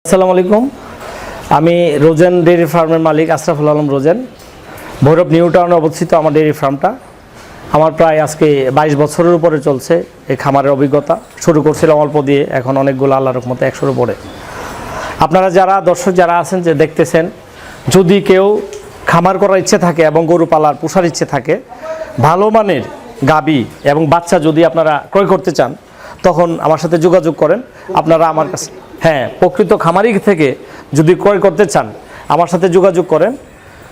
আসসালামু আলাইকুম। আমি রোজেন ডেয়ারি ফার্মের মালিক আশরাফুল আলম রোজেন। ভৈরব নিউ টাউনে অবস্থিত আমার ডেয়ারি ফার্মটা। আমার প্রায় আজকে 22 বছরের উপরে চলছে এই খামারের অভিজ্ঞতা। শুরু করছিলাম অল্প দিয়ে, এখন অনেকগুলো আল্লাহর রহমতে 100-এর উপরে। আপনারা যারা দর্শক যারা আছেন যে দেখতেছেন, যদি কেউ খামার করার ইচ্ছে থাকে এবং গরু পালার পোষার ইচ্ছে থাকে, ভালো মানের গাবি এবং বাচ্চা যদি আপনারা ক্রয় করতে চান, তখন আমার সাথে যোগাযোগ করেন। আপনারা আমার কাছে প্রকৃত খামারি থেকে যদি ক্রয় করতে চান, আমার সাথে যোগাযোগ করেন।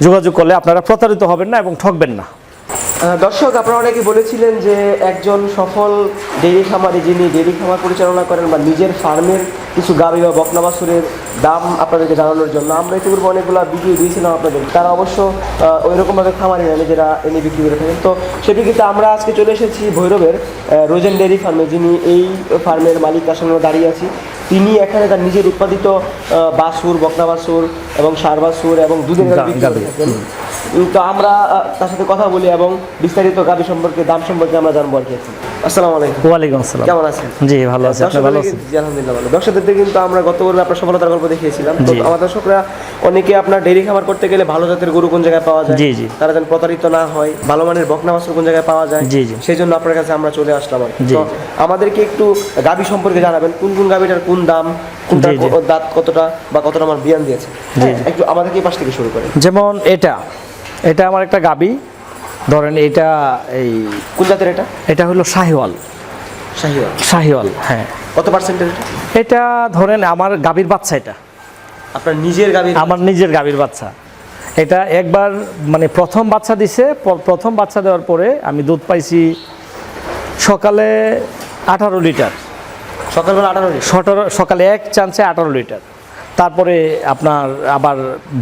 যোগাযোগ করলে আপনারা প্রতারিত হবেন না এবং ঠকবেন না। দর্শক, আপনারা অনেকে বলেছিলেন যে একজন সফল ডেইরি খামারি যিনি ডেইরি খামার পরিচালনা করেন বা নিজের ফার্মের কিছু গাভী বা বকনা বাছুরের দাম আপনাদেরকে জানানোর জন্য আমরা ইতিপূর্বে অনেকগুলো ভিডিও দিয়েছিলাম আপনাদের। তারা অবশ্য ওইরকমভাবে খামারি না, নিজেরা এনে বিক্রি করে থাকেন। তো সেদিকে আমরা আজকে চলে এসেছি ভৈরবের রোজেন ডেইরি ফার্মে, যিনি এই ফার্মের মালিক, তার সঙ্গে দাঁড়িয়ে আছি। তিনি এখানে তার নিজের উৎপাদিত বাছুর, বকনা বাছুর এবং ষাঁড় বাছুর এবং দুধের গাভী বিক্রি করে থাকেন। তো আমরা তার সাথে কথা বলি এবং বিস্তারিত গাভী সম্পর্কে, দাম সম্পর্কে আমরা জানবো আর কি। আসসালামু আলাইকুম। ওয়ালাইকুম আসসালাম। কেমন আছেন? জি ভালো আছি। আপনি ভালো আছেন? জি আলহামদুলিল্লাহ ভালো। দর্শকদের কিন্তু আমরা গত পর্বে আপনার সফলতার গল্প দেখিয়েছিলাম। তো আমাদের দর্শকরা অনেকে আপনার ডেইরি খামার করতে গেলে ভালো জাতের গরু কোন জায়গায় পাওয়া যায়, তারা যেন প্রতারিত না হয়, ভালো মানের বকনা বাছুর কোন জায়গায় পাওয়া যায়, সেই জন্য আপনার কাছে আমরা চলে আসলাম। তো আমাদেরকে একটু গাভী সম্পর্কে জানাবেন, কোন কোন গাভীটার কোন দাম, কোনটার দাঁত কতটা বা কতটা আমার বিয়ান দিয়েছে, একটু আমাদেরকে এই পাশ থেকে শুরু করেন। যেমন এটা আমার একটা গাভী, ধরেন এটা এই কোন জাতের? এটা হলো শাহিওয়াল। শাহিওয়াল, হ্যাঁ। কত পার্সেন্টের? এটা ধরেন আমার গাভীর বাচ্চা। এটা আপনার নিজের গাভী? আমার নিজের গাভীর বাচ্চা। এটা একবার মানে প্রথম বাচ্চা দিছে। প্রথম বাচ্চা দেওয়ার পরে আমি দুধ পাইছি সকালে 18 লিটার। সকালবেলা 18 লিটার? সকালে এক চান্সে 18 লিটার। তারপরে আপনার আবার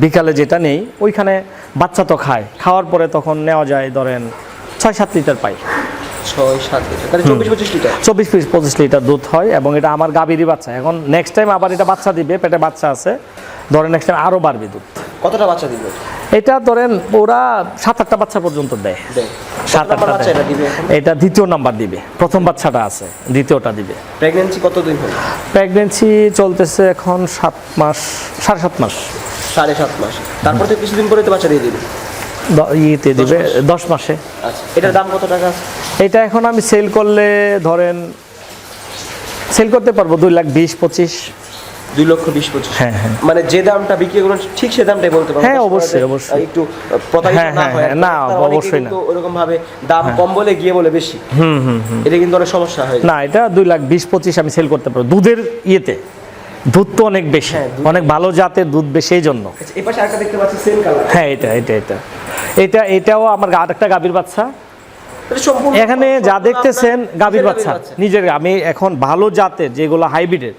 বিকালে যেটা নেই, ওইখানে বাচ্চা তো খাওয়ার পরে তখন নেওয়া যায় ধরেন 6-7 লিটার পাই। 6-7 লিটার, তাহলে 24-25 লিটার? 24-25 লিটার দুধ হয়। এবং এটা আমার গাভীরই বাচ্চা। এখন নেক্সট টাইম আবার এটা বাচ্চা দিবে, পেটে বাচ্চা আছে, ধরেন নেক্সট টাইম আরও বাড়বে দুধ। কতটা বাচ্চা দিবে এটা? ধরেন ওরা 7-8টা বাচ্চা পর্যন্ত দেয়। 7-8টা। এটা দ্বিতীয় নাম্বার দিবে। প্রথম বাচ্চাটা আছে, দ্বিতীয়টা দিবে। প্রেগন্যান্সি কতদিন হলো? প্রেগন্যান্সি চলতেছে এখন 7 মাস, 7.5 মাস। 7.5 মাস। তারপর তো কিছুদিন পরে তো বাচ্চা দিয়ে দিবে? ইয়েতে দিবে 10 মাসে। আচ্ছা, এটার দাম কত টাকা? এটা এখন আমি সেল করলে ধরেন সেল করতে পারবো 2,20,25। 2,20,25? হ্যাঁ। মানে যে দামটা বিক্রি করুন ঠিক সে দামটাই বলতে পারবেন? হ্যাঁ অবশ্যই। একটু প্রতারিত না হয় না, অবশ্যই না। ওরকম ভাবে দাম কম বলে গিয়ে বলে বেশি, এটা কিন্তু অনেক সমস্যা হয় না। এটা 2,20,25 আমি সেল করতে পারবো। দুধের ইয়েতে দুধ তো অনেক বেশি, অনেক ভালো জাতের দুধ বেশি, এই জন্য। এই পাশে আরেকটা দেখতে পাচ্ছি সেম কালার। হ্যাঁ, এটাও আমার আরেকটা গাভীর বাচ্চা। এখানে যা দেখতেছেন গাভীর বাচ্চা নিজের। আমি এখন ভালো জাতের যেগুলো হাইব্রিডের,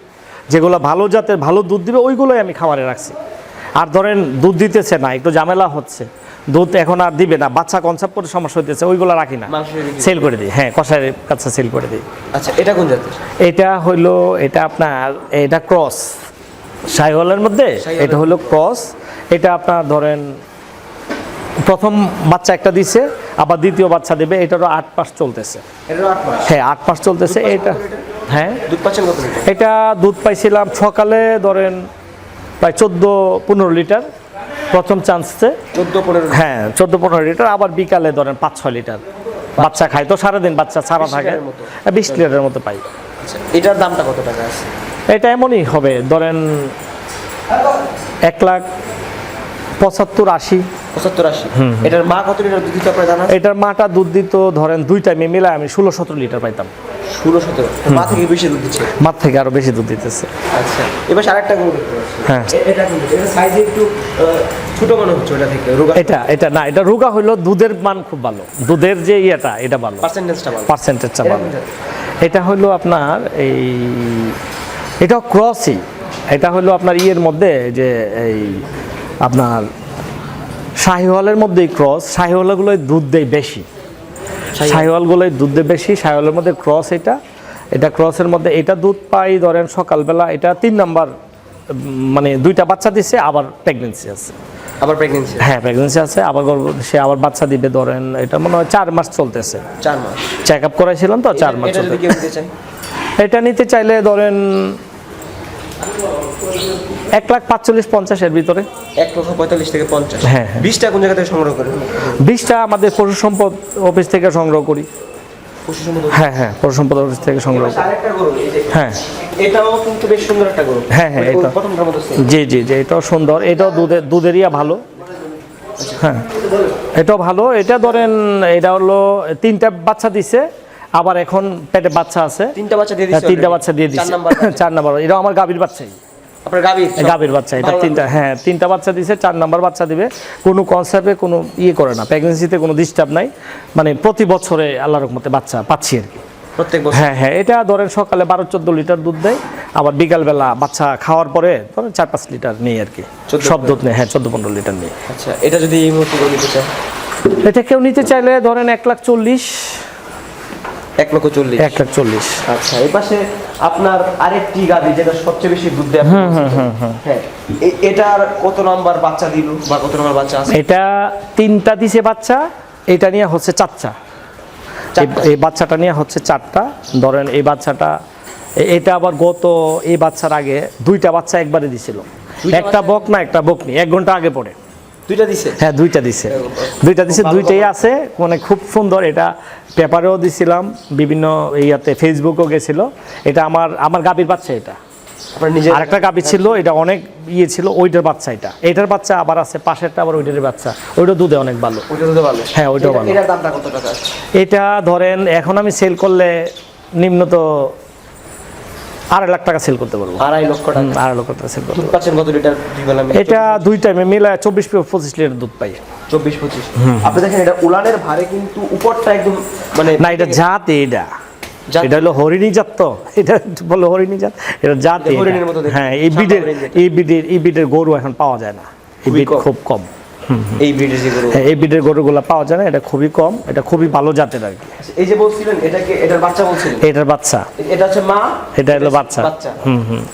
যেগুলো ভালো জাতের ভালো দুধ দিবে, ওইগুলোই আমি খামারে রাখছি। আর ধরেন দুধ দিতেছে না, একটু ঝামেলা হচ্ছে, দুধ এখন আর দিবে না, বাচ্চা কনসেপ্ট করে সমস্যা হইতেছে, ওইগুলো রাখি না, সেল করে দিই। হ্যাঁ, কষায়ের কাছে সেল করে দিই। আচ্ছা, এটা কোন জাতের? এটা হলো আপনার এটা ক্রস শাহিওয়ালের মধ্যে। এটা হলো ক্রস। এটা আপনার ধরেন প্রথম বাচ্চা একটা দিছে, আবার দ্বিতীয় বাচ্চা দেবে। এটারও 8 মাস চলতেছে। হ্যাঁ, 8 মাস চলতেছে এটা। হ্যাঁ, দুধ পাচ্ছেন কত লিটার? এটা দুধ পাইছিলাম সকালে ধরেন প্রায় 14-15 লিটার প্রথম চান্সে। 14-15? হ্যাঁ, 14-15 লিটার। আবার বিকালে ধরেন 5-6 লিটার বাচ্চা খায়। তো সারাদিন বাচ্চা ছাড়া থাকে, 20 লিটারের মতো পাই। আচ্ছা, এটার দামটা কত টাকা আছে? এটা এমনই হবে ধরেন 1,75,000-80। 75-80? এটার মা কত লিটার দুধ দিত আপনার জানা? এটার মাটা দুধ দিত ধরেন 2 টাইমে মিলায় আমি 16-17 লিটার পাইতাম। 16-17? মা থেকে বেশি দুধ দিচ্ছে? মা থেকে আরো বেশি দুধ দিতেছে। আচ্ছা, এবার আরেকটা গরু দেখতে পাচ্ছি। হ্যাঁ, এটা কিন্তু এটা সাইজে একটু ছোট মনে হচ্ছে ওটা থেকে। রোগা? এটা না, এটা রোগা হলো দুধের মান খুব ভালো, দুধের যে এটা ভালো, পার্সেন্টেজটা ভালো। এটা হলো আপনার এটা ক্রসই। এটা হলো আপনার ইয়ের মধ্যে যে এই আপনার শাহিওয়ালের মধ্যেই ক্রস। শাহিওয়ালগুলোই দুধ দেয় বেশি, শাহিওয়ালগুলোই দুধ দেয় বেশি। শাহিওয়ালের মধ্যে ক্রস। এটা ক্রসের মধ্যে এটা দুধ পাই ধরেন সকালবেলা। এটা 3 নাম্বার, মানে 2টা বাচ্চা দিছে, আবার প্রেগনেন্সি আছে। আবার প্রেগন্যান্সি? হ্যাঁ, প্রেগন্যান্সি আছে, আবার সে আবার বাচ্চা দিবে ধরেন। এটা মনে হয় 4 মাস চলতেছে। 4 মাস চেক আপ করাইছিলাম তো, 4 মাস চলতেছে। এটা নিতে চাইলে ধরেন 1,45,50 এর ভিতরে। 1,45,000 থেকে 50। হ্যাঁ, হ্যাঁ। 20টা কোন জায়গা থেকে সংগ্রহ করেন? 20টা আমাদের পশু সম্পদ অফিস থেকে সংগ্রহ করি। পশু সম্পদ। হ্যাঁ হ্যাঁ, পশু সম্পদ অফিস থেকে সংগ্রহ করি। আরেকটা গরু এই যে, হ্যাঁ এটাও কিন্তু বেশ সুন্দর একটা গরু। হ্যাঁ, হ্যাঁ, ওই এটা প্রথমটার মতো same। জি জি জি, এটাও সুন্দর, এটাও দুধেরই ভালো। হ্যাঁ, এটাও ভালো। এটা ধরেন এটা হলো 3টা বাচ্চা দিছে, আবার এখন পেটে বাচ্চা আছে। 3টা বাচ্চা দিয়ে দিছে? 3টা বাচ্চা দিয়ে দিছে। 4 নাম্বার 4 নাম্বার, এটা আমার গাভীর বাচ্চাই। আপনার গাবি? গাভীর বাচ্চা এটা 3টা। হ্যাঁ, 3টা বাচ্চা দিছে, 4 নাম্বার বাচ্চা দিবে। কোনো কনসেপ্টে কোনো করে না, প্রেগনেন্সিতে কোনো ডিস্টার্ব নাই। মানে প্রতি বছরে আল্লাহর রহমতে বাচ্চা পাচ্ছি আর কি। প্রত্যেক বছর? হ্যাঁ হ্যাঁ, এটা ধরেন সকালে 12-14 লিটার দুধ দেয়, আবার বিকালবেলা বাচ্চা খাওয়ার পরে ধরেন 4-5 লিটার নেই আর কি। 14 সব দুধ নেই, হ্যাঁ 14-15 লিটার নেই। আচ্ছা, এটা যদি এই মুহূর্তে কেউ নিতে চায়? এটা কেউ নিতে চাইলে ধরেন 1,40,000। 1,40,000। 1,40,000। আচ্ছা, এই পাশে আপনার আরেকটি গাভী যেটা সবচেয়ে বেশি দুধ দেয়। হ্যাঁ, এটার কত নাম্বার বাচ্চা দিল বা কত নাম্বার বাচ্চা আছে? এটা 3টা দিছে বাচ্চা, এটা নিয়ে হচ্ছে 4টা। এই বাচ্চাটা নিয়ে হচ্ছে 4টা। ধরেন এই বাচ্চাটা, এটা আবার এই বাচ্চার আগে 2টা বাচ্চা একবারে দিছিল। একটা বক না, একটা বকনি 1 ঘন্টা আগে পড়ে। 2টা দিছে? হ্যাঁ, 2টা দিছে। 2টাই আছে, মানে খুব সুন্দর। এটা পেপারেও দিছিলাম, বিভিন্ন ইয়াতে ফেসবুকেও গেছিল। এটা আমার গাভীর বাচ্চা। এটা আপনার নিজের? আরেকটা গাভী ছিল, এটা অনেক ছিল, ওইটার বাচ্চা। এটার বাচ্চা আবার আছে, পাশেরটা আবার ওইটার বাচ্চা। ওইটা দুধে অনেক ভালো। ওইটা দুধে ভালো? হ্যাঁ, ওইটাও ভালো। এটার দামটা কত টাকা? এটা ধরেন এখন আমি সেল করলে নিম্নত 2.5 লাখ টাকা সেল করতে পারবো। 2.5 লক্ষ টাকা? 2.5 লক্ষ টাকা সেল করতে দুধ পারবো। পাচ্ছেন কত লিটার দুই বেলা মিলে? এটা 2 টাইমে মিলে 24-25 লিটার দুধ পাই। 24-25? আপনি দেখেন এটা উলানের ভারে কিন্তু উপরটা একদম মানে না, এটা জাত। এটা জাত? এটা হলো হরিণী জাত। তো এটা বলো হরিণী জাত, এটা জাত। এটা হরিণের মতো দেখতে। হ্যাঁ, সাদা এই বিডের গরু এখন পাওয়া যায় না। এই বিড খুব কম। এই ব্রিডের যে গরু? হ্যাঁ, এই বিডের গরুগুলো পাওয়া যায় না, এটা খুবই কম। এটা খুবই ভালো জাতের আর কি। এই যে বলছিলেন এটাকে এটার বাচ্চা বলছিলেন? এটার বাচ্চা। এটা হচ্ছে মা, এটা হলো বাচ্চা। বাচ্চা।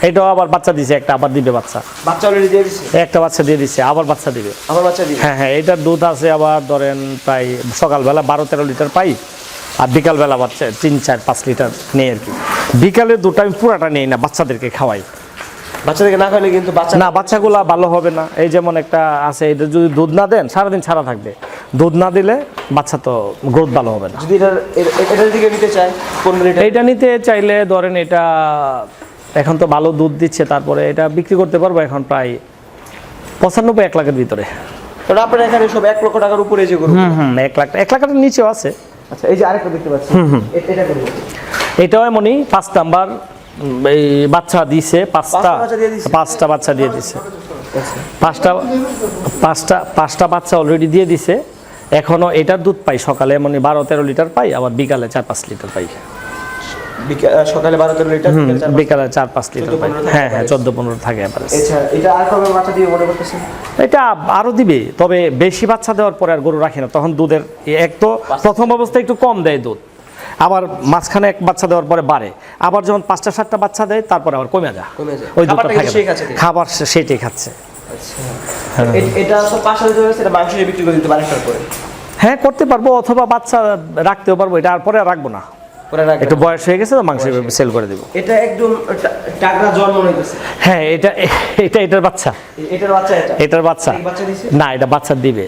এটাও আবার বাচ্চা দিছে, একটা আবার দিবে বাচ্চা। বাচ্চা অলরেডি দিয়ে দিছে? একটা বাচ্চা দিয়ে দিছে, আবার বাচ্চা দিবে। আবার বাচ্চা দিবে? হ্যাঁ হ্যাঁ, এটার দুধ আছে আবার ধরেন প্রায় সকালবেলা 12-13 লিটার পাই, আর বিকালবেলা বাচ্চা 3-4-5 লিটার নেই আর কি। বিকালের দুধটা আমি পুরাটা নেই না, বাচ্চাদেরকে খাওয়াই। বাচ্চাদেরকে না খাইলে কিন্তু বাচ্চা না, বাচ্চাগুলা ভালো হবে না। এই যেমন একটা আছে, এটা যদি দুধ না দেন সারাদিন ছাড়া থাকবে। দুধ না দিলে বাচ্চা তো গ্রোথ ভালো হবে না। যদি এটার দিকে নিতে চায় 15 লিটার? এইটা নিতে চাইলে ধরেন এটা এখন তো ভালো দুধ দিচ্ছে, তারপরে এটা বিক্রি করতে পারবো এখন প্রায় 95-1 লাখের ভিতরে। তো আপনার এখানে সব 1 লক্ষ টাকার উপরে যে গরু? 1 লাখ, 1 লাখের নিচেও আছে। আচ্ছা, এই যে আরেকটা দেখতে পাচ্ছি, এটা কোন? এটাও এমনই 5 নাম্বার। এই বাচ্চা দিছে 5টা। 5টা বাচ্চা দিয়ে দিছে। 5টা বাচ্চা অলরেডি দিয়ে দিছে। এখনো এটার দুধ পাই সকালে এমনই 12-13 লিটার পাই, আবার বিকালে 4-5 লিটার পাই। সকালে 12-13 লিটার, বিকালে 4-5 লিটার পাই। হ্যাঁ হ্যাঁ, 14-15 থাকে এভারেজ। আচ্ছা, এটা আর কবে বাচ্চা দিয়ে মনে করতেছেন? এটা আরো দিবে, তবে বেশি বাচ্চা দেওয়ার পরে আর গরু রাখি না। তখন দুধের এক তো প্রথম অবস্থায় একটু কম দেয় দুধ, আবার মাঝখানে 1 বাচ্চা দেওয়ার পরে বাড়ে, আবার যখন 5টা-7টা বাচ্চা দেয় তারপরে আবার কমে যায়। ওই দুধটা থাকে না। খাবার সেটাই খাচ্ছে। এটা তো পাশে রয়েছে, এটা মাংস বিক্রি করে দিতে পারে পরে? হ্যাঁ, করতে পারবো, অথবা বাচ্চা রাখতেও পারবো। এটা আর পরে রাখবো না, একটু বয়স হয়ে গেছে তো মাংস সেল করে দেবো। এটা একদম টাগরা জন্ম হইতেছে? হ্যাঁ, এটার বাচ্চা। এটার বাচ্চা? এটার বাচ্চা না, এটা বাচ্চা দিবে।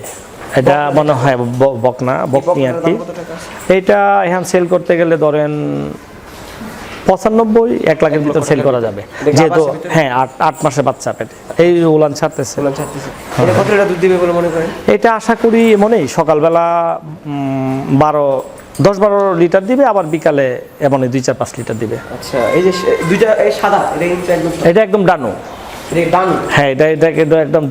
এটা মনে হয় বকনি আর কি। এটা এখন সেল করতে গেলে ধরেন 95-1 লাখের ভিতর সেল করা যাবে, যেহেতু হ্যাঁ 8 মাসের বাচ্চা পেটে। এই উলান ছাড়তেছে। এটা কত লিটার দুধ দিবে বলে মনে করেন? এটা আশা করি মনেই সকালবেলা 10-12 লিটার দিবে, আবার বিকালে এমনই 2-4-5 লিটার দিবে। আচ্ছা, এই যে দুইটা সাদা, এটা একদম ডানু। হ্যাঁ, এটাকে একদম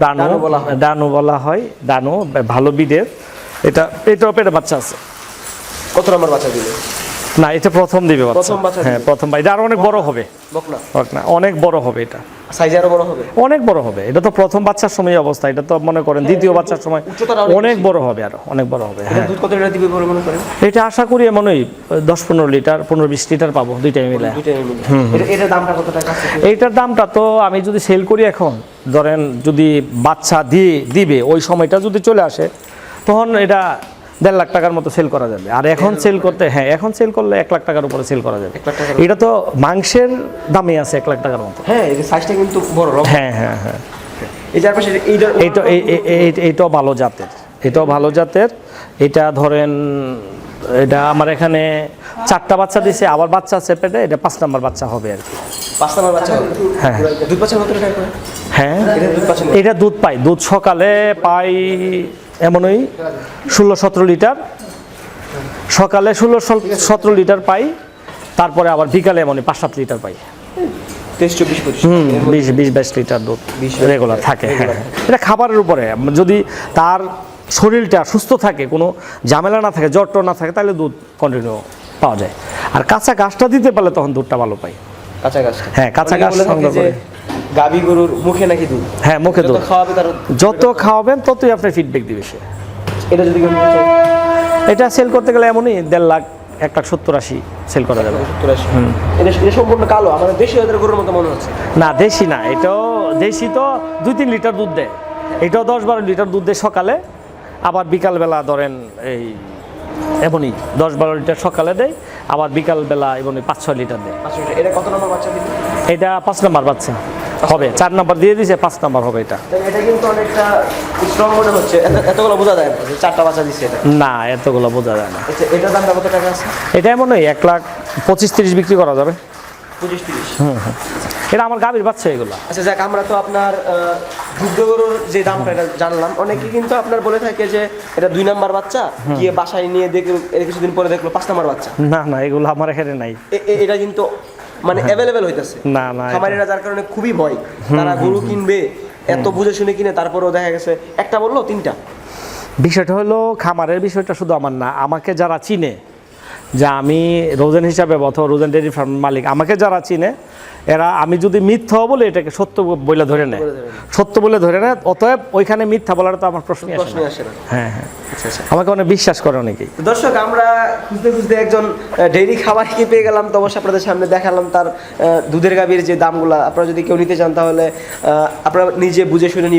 ডানু বলা হয়। ডানু ভালো বিডের। এটাও পেটে বাচ্চা আছে। কত নম্বর বাচ্চা দিবে? না, এটা প্রথম দিবে বাচ্চা। হ্যাঁ, প্রথম। এটা আরো অনেক বড় হবে। বকনা অনেক বড় হবে, এটা সাইজ আরো বড় হবে, অনেক বড় হবে। এটা তো প্রথম বাচ্চার সময় অবস্থা, এটা তো মনে করেন দ্বিতীয় বাচ্চার সময় অনেক বড় হবে, আরো অনেক বড় হবে। হ্যাঁ, দুধ কত লিটার দিবে বলে মনে করেন? এটা আশা করি এমনই 10-15 লিটার, 15-20 লিটার পাবো, দুইটাই মিলে। এটার দামটা কত টাকা? এইটার দামটা তো আমি যদি সেল করি এখন, ধরেন যদি বাচ্চা দিবে ওই সময়টা যদি চলে আসে, তখন এটা 1.5 লাখ টাকার মতো সেল করা যাবে। আর এখন সেল করতে, হ্যাঁ এখন সেল করলে 1 লাখ টাকার উপরে সেল করা যাবে। 1 লাখ টাকার এটা তো মাংসের দামে আছে 1 লাখ টাকার মতো। হ্যাঁ, এই সাইজটা কিন্তু বড় লম্বা। হ্যাঁ হ্যাঁ হ্যাঁ, এই যার পাশে এইটাও ভালো জাতের, এটাও ভালো জাতের। এটা ধরেন, এটা আমার এখানে 4টা বাচ্চা দিছে, আবার বাচ্চা আছে পেটে, এটা 5 নাম্বার বাচ্চা হবে আর কি। 5 নাম্বার বাচ্চা হবে। হ্যাঁ দুধ বাচ্চা কত টাকা করে? হ্যাঁ, এটা দুধ বাচ্চা না? এটা দুধ পাই, দুধ সকালে পাই এমনই 16-17 লিটার, সকালে 16-17 লিটার পাই, তারপরে আবার বিকালে এমনই 5-7 লিটার পাই। 23-24-25 20-22 লিটার দুধ 20 রেগুলার থাকে। হ্যাঁ, এটা খাবারের উপরে, যদি তার শরীরটা সুস্থ থাকে, কোনো ঝামেলা না থাকে, জ্বর টর না থাকে, তাহলে দুধ কন্টিনিউ পাওয়া যায়। আর কাঁচা ঘাসটা দিতে পারলে তখন দুধটা ভালো পাই। কাঁচা ঘাস? হ্যাঁ, কাঁচা ঘাস সংগ্রহ করে। গাবি গরুর মুখে নাকি দুধ? হ্যাঁ, মুখে দুধ। যত খাওয়াবে তার যত খাওয়াবেন ততই আপনার ফিডব্যাক দিবে সে। এটা যদি কেউ নিতে চায়? এটা সেল করতে গেলে এমনই 1.5 লাখ, 1,70,000-80 সেল করা যাবে। 70-80। এটা সম্পূর্ণ কালো, আমাদের দেশি ওদের গরুর মতো মনে হচ্ছে। না, দেশি না, এটাও দেশি তো 2-3 লিটার দুধ দেয়, এটাও 10-12 লিটার দুধ দেয় সকালে, আবার বিকালবেলা ধরেন এই এমনই 10-12 লিটার সকালে দেয়, আবার বিকালবেলা এমনই 5-6 লিটার দেয়। আচ্ছা, এটা কত নম্বর বাচ্চা দিবে? এটা 5 নাম্বার বাচ্চা হবে, 4 নাম্বার দিয়ে দিয়েছে, 5 নাম্বার হবে এটা। এটা কিন্তু অনেকটা স্ট্রং মনে হচ্ছে, এতগুলো বোঝা যায় না যে 4টা বাচ্চা দিচ্ছে এটা। না, এতগুলো বোঝা যায় না। আচ্ছা, এটার দামটা কত টাকা আছে? এটা এমনই 1,25,30 বিক্রি করা যাবে। 25-30? এটা আমার গাভীর বাচ্চা এগুলো। আচ্ছা যাক, আমরা তো আপনার দুগ্ধ গরুর যে দামটা এটা জানলাম। অনেকে কিন্তু আপনার বলে থাকে যে এটা 2 নাম্বার বাচ্চা, গিয়ে বাসায় নিয়ে দেখলো, এর কিছুদিন পরে দেখলো 5 নাম্বার বাচ্চা। না না, এগুলো আমার এখানে নাই। এটা কিন্তু মানে অ্যাভেলেবেল হইতেছে। না না, খামারিরা যার কারণে খুবই ভয়, তারা গরু কিনবে এত বুঝে শুনে কিনে, তারপরেও দেখা গেছে একটা বললো 3টা। বিষয়টা হলো, খামারের বিষয়টা শুধু আমার না, আমাকে যারা চিনে, যে আমি রোজেন হিসাবে অথবা রোজেন ডেয়ারি ফার্ম মালিক, আমাকে যারা চিনে, এরা আমি যদি মিথ্যা বলে এটাকে সত্য বলে ধরে নেয়, সত্য বলে ধরে নেয়। অতএব ওইখানে মিথ্যা বলার তো আমার প্রশ্নই আসে না। হ্যাঁ হ্যাঁ, আমাকে অনেক বিশ্বাস করে অনেকেই। দর্শক, আমরা খুঁজতে খুঁজতে একজন ডেইরি খামারকে পেয়ে গেলাম, তো অবশ্যই আপনাদের সামনে দেখালাম তার দুধের গাভীর যে দামগুলা। আপনারা যদি কেউ নিতে চান তাহলে আপনারা নিজে বুঝে শুনে নিবেন।